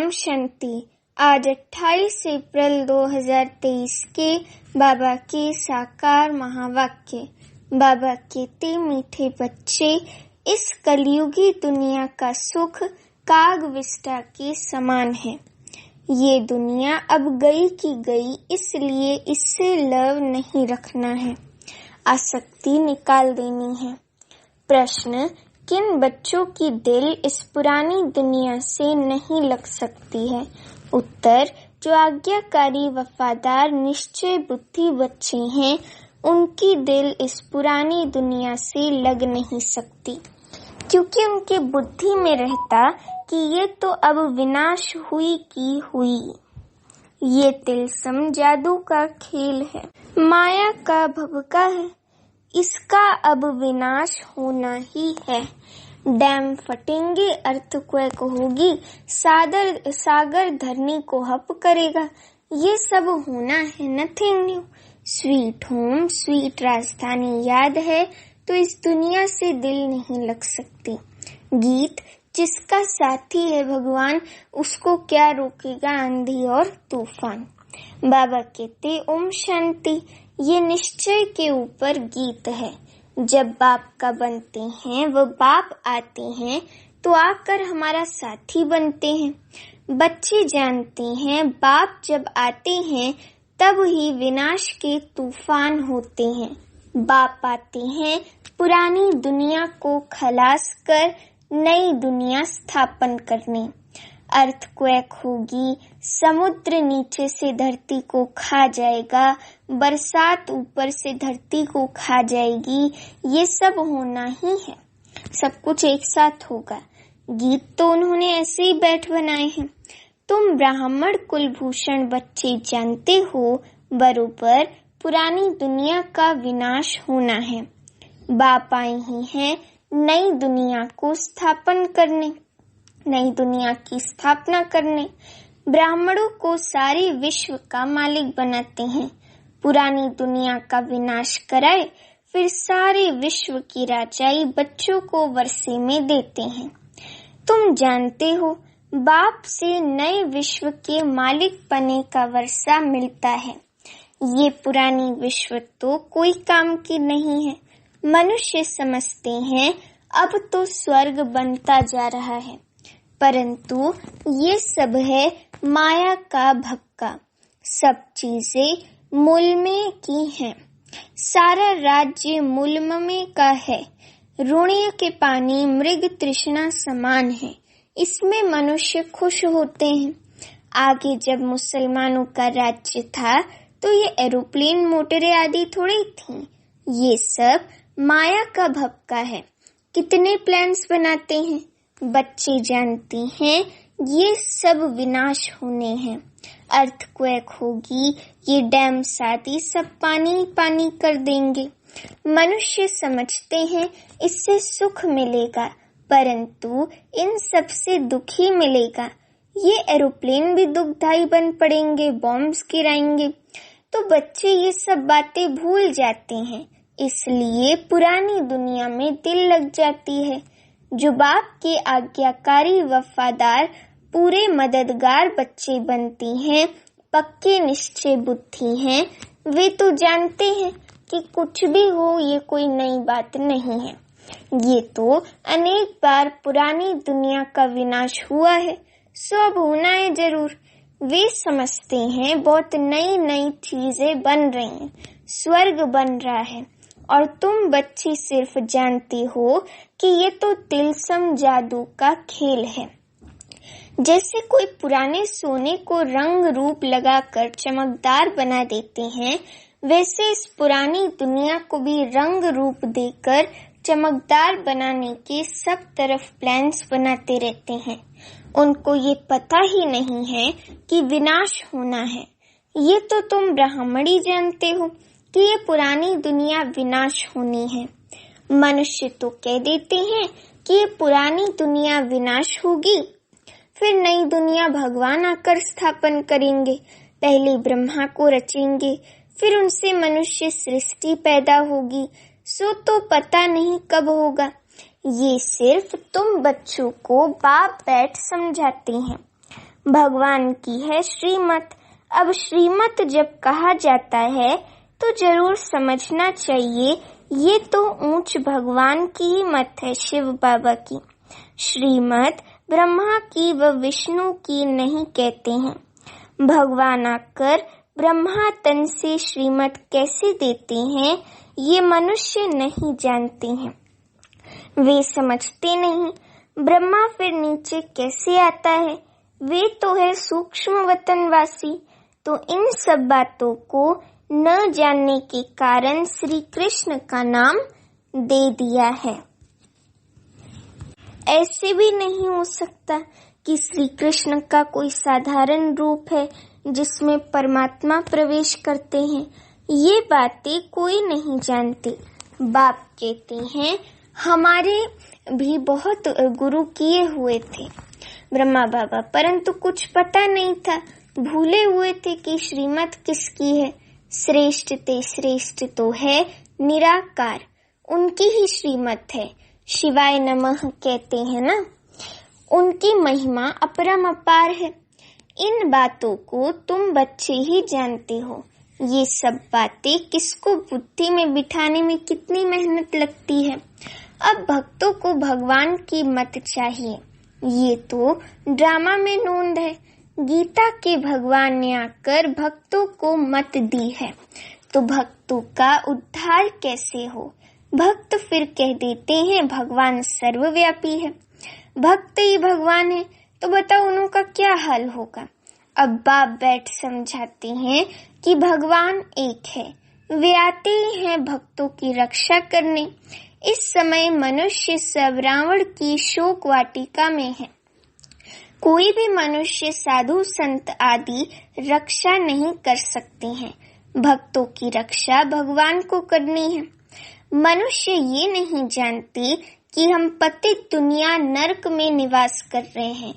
ओम शांति। आज 28 अप्रैल 2023 के बाबा के साकार महावाक्य। बाबा कहते, मीठे बच्चे, इस कलयुगी दुनिया का सुख काग विष्ठा के समान है। ये दुनिया अब गई की गई, इसलिए इससे लव नहीं रखना है, आसक्ति निकाल देनी है। प्रश्न, किन बच्चों की दिल इस पुरानी दुनिया से नहीं लग सकती है? उत्तर, जो आज्ञाकारी वफादार निश्चय बुद्धि बच्चे हैं, उनकी दिल इस पुरानी दुनिया से लग नहीं सकती, क्योंकि उनके बुद्धि में रहता कि ये तो अब विनाश हुई की हुई। ये तिलस्म जादू का खेल है, माया का भभका है, इसका अब विनाश होना ही है। डैम फटेंगे, अर्थक्वेक होगी, सागर धरनी को हप करेगा। ये सब होना है, nothing new. Sweet home, sweet राजधानी याद है तो इस दुनिया से दिल नहीं लग सकती। गीत, जिसका साथी है भगवान, उसको क्या रोकेगा आंधी और तूफान। बाबा कहते, ओम शांति। ये निश्चय के ऊपर गीत है। जब बाप का बनते हैं, वो बाप आते हैं तो आकर हमारा साथी बनते हैं। बच्चे जानते हैं, बाप जब आते हैं तब ही विनाश के तूफान होते हैं। बाप आते हैं पुरानी दुनिया को खलास कर नई दुनिया स्थापन करने। अर्थक्वेक होगी, समुद्र नीचे से धरती को खा जाएगा, बरसात ऊपर से धरती को खा जाएगी। ये सब होना ही है, सब कुछ एक साथ होगा। गीत तो उन्होंने ऐसे ही बैठ बनाए हैं। तुम ब्राह्मण कुलभूषण बच्चे जानते हो बरोबर पुरानी दुनिया का विनाश होना है। बाप आए ही हैं नई दुनिया को स्थापन करने, नई दुनिया की स्थापना करने। ब्राह्मणों को सारे विश्व का मालिक बनाते हैं। पुरानी दुनिया का विनाश कराए, फिर सारे विश्व की राजाई बच्चों को वर्षे में देते हैं। तुम जानते हो, बाप से नए विश्व के मालिक पने का वर्षा मिलता है। ये पुरानी विश्व तो कोई काम की नहीं है। मनुष्य समझते हैं अब तो स्वर्ग बनता जा रहा है, परंतु ये सब है माया का भक्का। सब चीजें मुल्मे की हैं, सारा राज्य मुल्म का है। ऋणिय के पानी मृग तृष्णा समान है, इसमें मनुष्य खुश होते हैं। आगे जब मुसलमानों का राज्य था तो ये एरोप्लेन मोटरें आदि थोड़ी थी। ये सब माया का भक्का है। कितने प्लान्स बनाते हैं, बच्चे जानते हैं ये सब विनाश होने हैं। अर्थक्वेक होगी, ये डैम आदि सब पानी पानी कर देंगे। मनुष्य समझते हैं इससे सुख मिलेगा, परंतु इन सब से दुख ही मिलेगा। ये एरोप्लेन भी दुखदाई बन पड़ेंगे, बॉम्ब्स गिराएंगे। तो बच्चे ये सब बातें भूल जाते हैं, इसलिए पुरानी दुनिया में दिल लग जाती है। जो बाप के आज्ञाकारी वफादार पूरे मददगार बच्चे बनती हैं, पक्के निश्चय बुद्धि हैं, वे तो जानते हैं कि कुछ भी हो ये कोई नई बात नहीं है। ये तो अनेक बार पुरानी दुनिया का विनाश हुआ है, सो अब होना है जरूर। वे समझते हैं बहुत नई नई चीजें बन रही हैं, स्वर्ग बन रहा है, और तुम बच्चे सिर्फ जानती हो कि ये तो तिलस्म जादू का खेल है। जैसे कोई पुराने सोने को रंग रूप लगाकर चमकदार बना देते हैं, वैसे इस पुरानी दुनिया को भी रंग रूप देकर चमकदार बनाने के सब तरफ प्लान्स बनाते रहते हैं। उनको ये पता ही नहीं है कि विनाश होना है। ये तो तुम ब्राह्मणी जानते हो कि ये पुरानी दुनिया विनाश होनी है। मनुष्य तो कह देते हैं कि ये पुरानी दुनिया विनाश होगी, फिर नई दुनिया भगवान आकर स्थापन करेंगे। पहले ब्रह्मा को रचेंगे, फिर उनसे मनुष्य सृष्टि पैदा होगी। सो तो पता नहीं कब होगा। ये सिर्फ तुम बच्चों को बाप बैठ समझाते हैं। भगवान की है श्रीमत। अब श्रीमत जब कहा जाता है तो जरूर समझना चाहिए ये तो ऊंच भगवान की ही मत है, शिव बाबा की। श्रीमत ब्रह्मा की व विष्णु की नहीं कहते हैं। भगवान आकर ब्रह्मा तन से श्रीमत कैसे देते हैं ये मनुष्य नहीं जानते हैं, वे समझते नहीं। ब्रह्मा फिर नीचे कैसे आता है, वे तो है सूक्ष्म वतनवासी। तो इन सब बातों को न जानने के कारण श्री कृष्ण का नाम दे दिया है। ऐसे भी नहीं हो सकता कि श्री कृष्ण का कोई साधारण रूप है जिसमें परमात्मा प्रवेश करते हैं। ये बातें कोई नहीं जानते। बाप कहते हैं हमारे भी बहुत गुरु किए हुए थे ब्रह्मा बाबा, परंतु कुछ पता नहीं था, भूले हुए थे कि श्रीमत किसकी है। श्रेष्ठ ते श्रेष्ठ तो है निराकार, उनकी ही श्रीमत है। शिवाय नमः कहते हैं ना, उनकी महिमा अपरम अपार है। इन बातों को तुम बच्चे ही जानते हो। ये सब बातें किसको बुद्धि में बिठाने में कितनी मेहनत लगती है। अब भक्तों को भगवान की मत चाहिए, ये तो ड्रामा में नोंद है। गीता के भगवान ने आकर भक्तों को मत दी है, तो भक्तों का उद्धार कैसे हो। भक्त फिर कह देते हैं भगवान सर्वव्यापी है, भक्त ही भगवान है, तो बताओ उनका क्या हाल होगा। अब बाप बैठ समझाते हैं कि भगवान एक है, वे आते ही हैं भक्तों की रक्षा करने। इस समय मनुष्य सब रावण की शोक वाटिका में है। कोई भी मनुष्य साधु संत आदि रक्षा नहीं कर सकते हैं, भक्तों की रक्षा भगवान को करनी है। मनुष्य ये नहीं जानते कि हम पतित दुनिया नरक में निवास कर रहे हैं,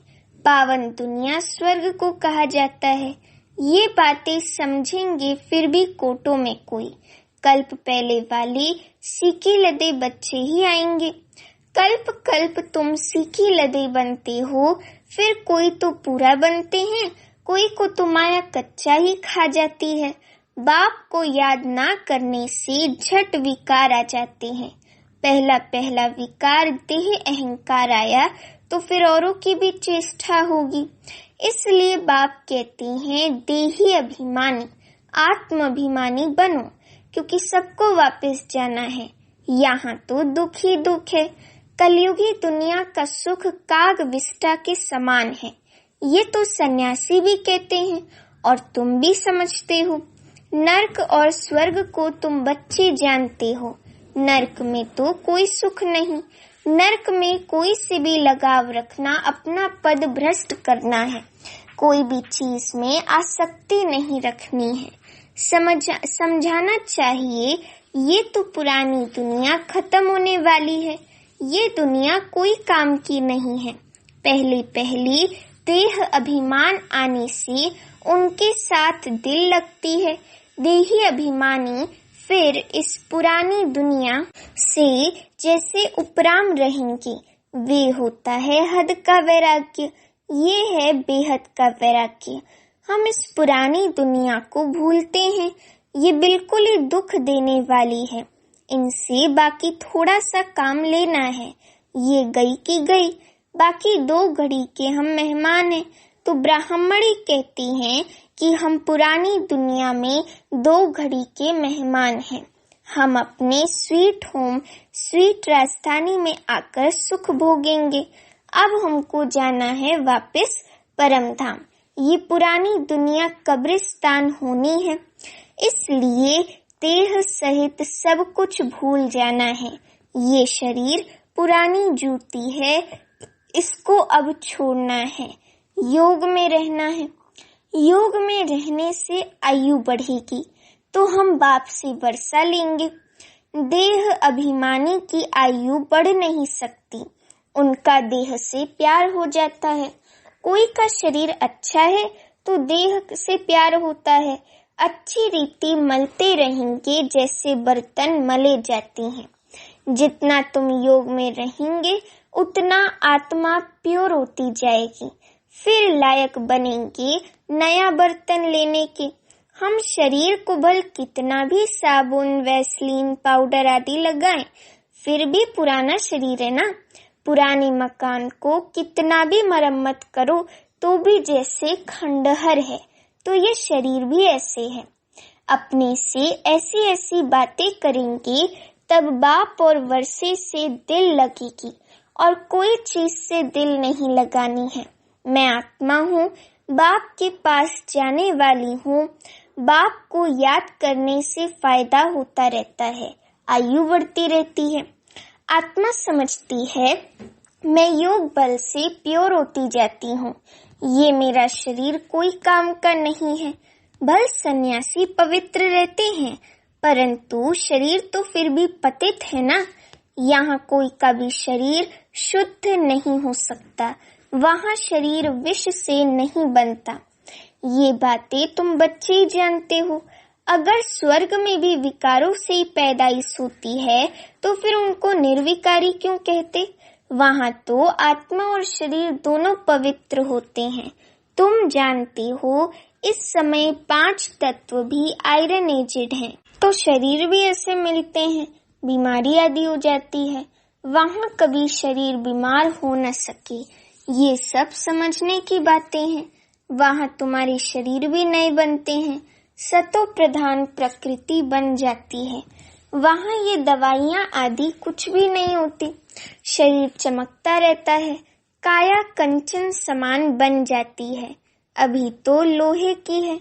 पावन दुनिया स्वर्ग को कहा जाता है। ये बातें समझेंगे फिर भी कोटों में कोई। कल्प पहले वाले सीखे लदे बच्चे ही आएंगे। कल्प कल्प तुम सीखे लदे बनते हो, फिर कोई तो पूरा बनते हैं, कोई को तो माया कच्चा ही खा जाती है। बाप को याद ना करने से झट विकार आ जाते हैं। पहला पहला विकार देह अहंकार आया तो फिर औरों की भी चेष्टा होगी। इसलिए बाप कहते हैं देही अभिमानी आत्म अभिमानी बनो, क्योंकि सबको वापस जाना है। यहाँ तो दुख ही दुख है। कलयुगी दुनिया का सुख काग विष्टा के समान है, ये तो सन्यासी भी कहते हैं और तुम भी समझते हो। नरक और स्वर्ग को तुम बच्चे जानते हो। नरक में तो कोई सुख नहीं, नरक में कोई से भी लगाव रखना अपना पद भ्रष्ट करना है। कोई भी चीज में आसक्ति नहीं रखनी है। समझाना चाहिए ये तो पुरानी दुनिया खत्म होने वाली है, ये दुनिया कोई काम की नहीं है। पहले पहली देह अभिमान आने से उनके साथ दिल लगती है। देही अभिमानी फिर इस पुरानी दुनिया से जैसे उपराम रहेंगे, वे होता है हद का वैराग्य, ये है बेहद का वैराग्य। हम इस पुरानी दुनिया को भूलते हैं, ये बिल्कुल ही दुख देने वाली है। इनसे बाकी थोड़ा सा काम लेना है, ये गई की गई, बाकी 2 घड़ी के हम मेहमान हैं। तो ब्राह्मणी कहती हैं कि हम पुरानी दुनिया में 2 घड़ी के मेहमान हैं। हम अपने स्वीट होम स्वीट राजधानी में आकर सुख भोगेंगे। अब हमको जाना है वापस परम धाम। ये पुरानी दुनिया कब्रिस्तान होनी है, इसलिए देह सहित सब कुछ भूल जाना है। ये शरीर पुरानी जूती है, इसको अब छोड़ना है, योग में रहना है। योग में रहने से आयु बढ़ेगी तो हम बाप से वर्षा लेंगे। देह अभिमानी की आयु बढ़ नहीं सकती, उनका देह से प्यार हो जाता है। कोई का शरीर अच्छा है तो देह से प्यार होता है। अच्छी रीति मलते रहेंगे जैसे बर्तन मले जाते हैं। जितना तुम योग में रहेंगे उतना आत्मा प्योर होती जाएगी। फिर लायक बनेंगे नया बर्तन लेने के। हम शरीर को भल कितना भी साबुन, वैसलीन, पाउडर आदि लगाएं, फिर भी पुराना शरीर है ना। पुराने मकान को कितना भी मरम्मत करो तो भी जैसे खंडहर है, तो ये शरीर भी ऐसे है। अपने से ऐसी ऐसी बातें करेंगे तब बाप और वर्षे से दिल लगेगी, और कोई चीज से दिल नहीं लगानी है। मैं आत्मा हूँ, बाप के पास जाने वाली हूँ। बाप को याद करने से फायदा होता रहता है, आयु बढ़ती रहती है। आत्मा समझती है मैं योग बल से प्योर होती जाती हूँ, ये मेरा शरीर कोई काम का नहीं है। भल सन्यासी पवित्र रहते हैं, परंतु शरीर तो फिर भी पतित है ना। यहाँ कोई का भी शरीर शुद्ध नहीं हो सकता, वहाँ शरीर विष से नहीं बनता। ये बातें तुम बच्चे ही जानते हो। अगर स्वर्ग में भी विकारों से ही पैदाइश होती है तो फिर उनको निर्विकारी क्यों कहते? वहाँ तो आत्मा और शरीर दोनों पवित्र होते हैं। तुम जानते हो इस समय 5 तत्व भी आयरन एजेड हैं, तो शरीर भी ऐसे मिलते हैं, बीमारी आदि हो जाती है। वहाँ कभी शरीर बीमार हो न सके, ये सब समझने की बातें हैं। वहाँ तुम्हारे शरीर भी नए बनते हैं, सतो प्रधान प्रकृति बन जाती है। वहाँ ये दवाइयाँ आदि कुछ भी नहीं होती, शरीर चमकता रहता है, काया कंचन समान बन जाती है। अभी तो लोहे की है।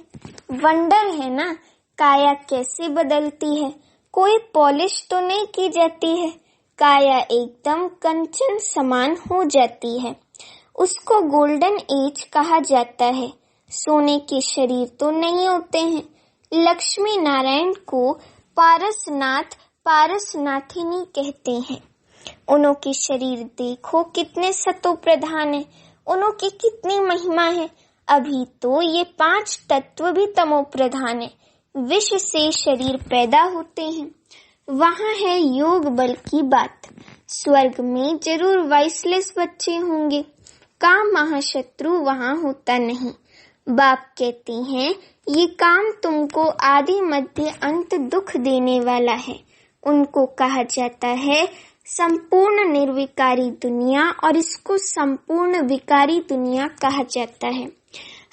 वंडर है ना, काया कैसे बदलती है, कोई पॉलिश तो नहीं की जाती है, काया एकदम कंचन समान हो जाती है। उसको गोल्डन एज कहा जाता है। सोने के शरीर तो नहीं होते हैं। लक्ष्मी नारायण को पारसनाथ, पारसनाथिनी कहते हैं। उन्हों के शरीर देखो कितने सतो प्रधान है, उन्हों की कितनी महिमा है। अभी तो ये 5 तत्व भी तमो प्रधान है, विष से शरीर पैदा होते हैं। वहाँ है योग बल की बात। स्वर्ग में जरूर वाइसलेस बच्चे होंगे, काम महाशत्रु वहाँ होता नहीं। बाप कहते हैं ये काम तुमको आदि मध्य अंत दुख देने वाला है। उनको कहा जाता है संपूर्ण निर्विकारी दुनिया, और इसको संपूर्ण विकारी दुनिया कहा जाता है।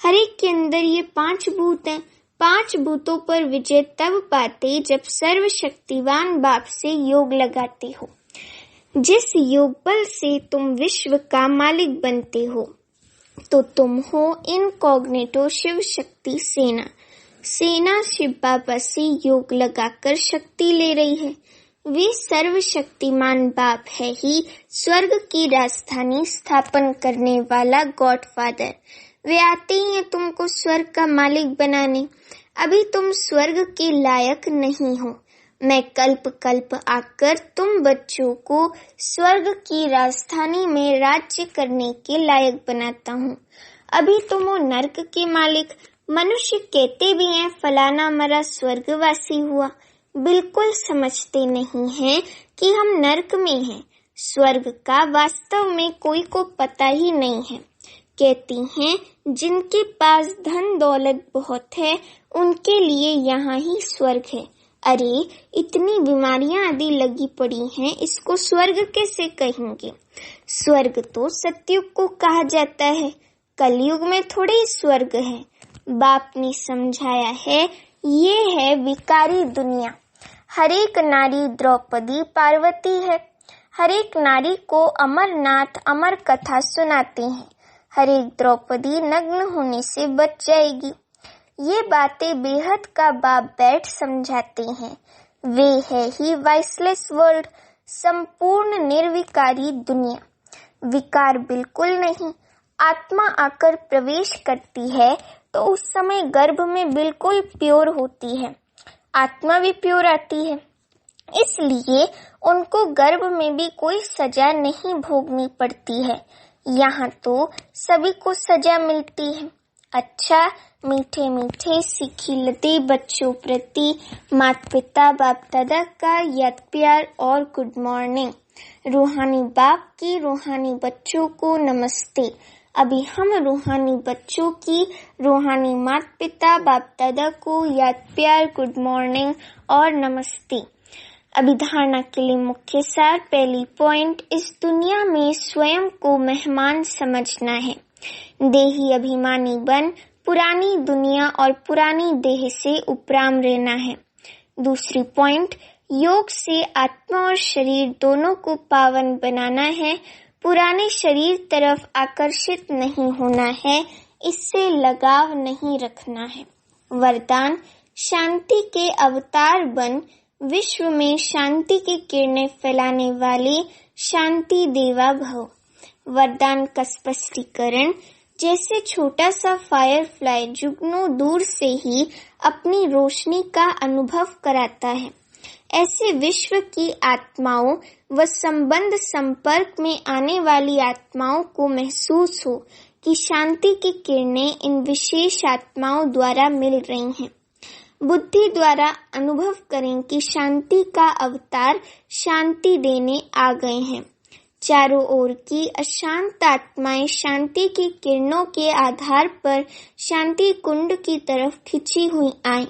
हर एक के अंदर ये 5 भूत हैं। 5 भूतों पर विजय तब पाते जब सर्वशक्तिवान बाप से योग लगाते हो। जिस योग बल से तुम विश्व का मालिक बनते हो, तो तुम हो इनकॉग्निटो शिव शक्ति सेना। सेना शिव बाबा से योग लगाकर शक्ति ले रही है। वे सर्वशक्तिमान बाप है ही स्वर्ग की राजधानी स्थापन करने वाला गॉडफादर। वे आते ही हैं तुमको स्वर्ग का मालिक बनाने। अभी तुम स्वर्ग के लायक नहीं हो। मैं कल्प कल्प आकर तुम बच्चों को स्वर्ग की राजधानी में राज्य करने के लायक बनाता हूँ। अभी तुम हो नर्क के मालिक। मनुष्य कहते भी हैं फलाना मरा स्वर्गवासी हुआ, बिल्कुल समझते नहीं हैं कि हम नर्क में हैं। स्वर्ग का वास्तव में कोई को पता ही नहीं है। कहती हैं जिनके पास धन दौलत बहुत है उनके लिए यहाँ ही स्वर्ग है। अरे इतनी बीमारियां आदि लगी पड़ी हैं, इसको स्वर्ग कैसे कहेंगे? स्वर्ग तो सतयुग को कहा जाता है, कलयुग में थोड़े ही स्वर्ग है। बाप ने समझाया है ये है विकारी दुनिया। हर एक नारी द्रौपदी पार्वती है। हर एक नारी को अमरनाथ अमर कथा सुनाते हैं। हर एक द्रौपदी नग्न होने से बच जाएगी। ये बातें बेहद का बाप बैठ समझाते हैं। वे है ही वाइसलेस वर्ल्ड, संपूर्ण निर्विकारी दुनिया। विकार बिल्कुल नहीं। आत्मा आकर प्रवेश करती है तो उस समय गर्भ में बिल्कुल प्योर होती है। आत्मा भी प्योर आती है, इसलिए उनको गर्भ में भी कोई सजा नहीं भोगनी पड़ती है। यहाँ तो सभी को सजा मिलती है। अच्छा, मीठे मीठे सिखिलते बच्चों प्रति माता पिता बाप दादा का याद प्यार और गुड मॉर्निंग। रूहानी बाप की रूहानी बच्चों को नमस्ते। अभी हम रूहानी बच्चों की रूहानी माता पिता बाप दादा को याद प्यार, गुड मॉर्निंग और नमस्ते। अभिधारणा के लिए मुख्य सार। पहली पॉइंट, इस दुनिया में स्वयं को मेहमान समझना है। देही अभिमानी बन पुरानी दुनिया और पुरानी देह से उपराम रहना है। दूसरी पॉइंट, योग से आत्मा और शरीर दोनों को पावन बनाना है। पुराने शरीर तरफ आकर्षित नहीं होना है, इससे लगाव नहीं रखना है। वरदान, शांति के अवतार बन विश्व में शांति की किरणें फैलाने वाले शांति देवा भव। वरदान का स्पष्टीकरण, जैसे छोटा सा फायरफ्लाई जुगनों दूर से ही अपनी रोशनी का अनुभव कराता है, ऐसे विश्व की आत्माओं व संबंध संपर्क में आने वाली आत्माओं को महसूस हो कि शांति की किरणें इन विशेष आत्माओं द्वारा मिल रही हैं। बुद्धि द्वारा अनुभव करें कि शांति का अवतार शांति देने आ गए हैं। चारों ओर की अशांत आत्माएं शांति की किरणों के आधार पर शांति कुंड की तरफ खिंची हुई आएं।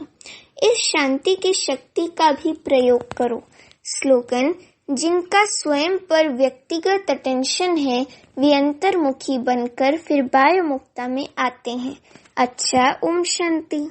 इस शांति की शक्ति का भी प्रयोग करो। स्लोगन, जिनका स्वयं पर व्यक्तिगत अटेंशन है वे अंतर्मुखी बनकर फिर बाह्य मुक्ता में आते हैं। अच्छा, ओम शांति।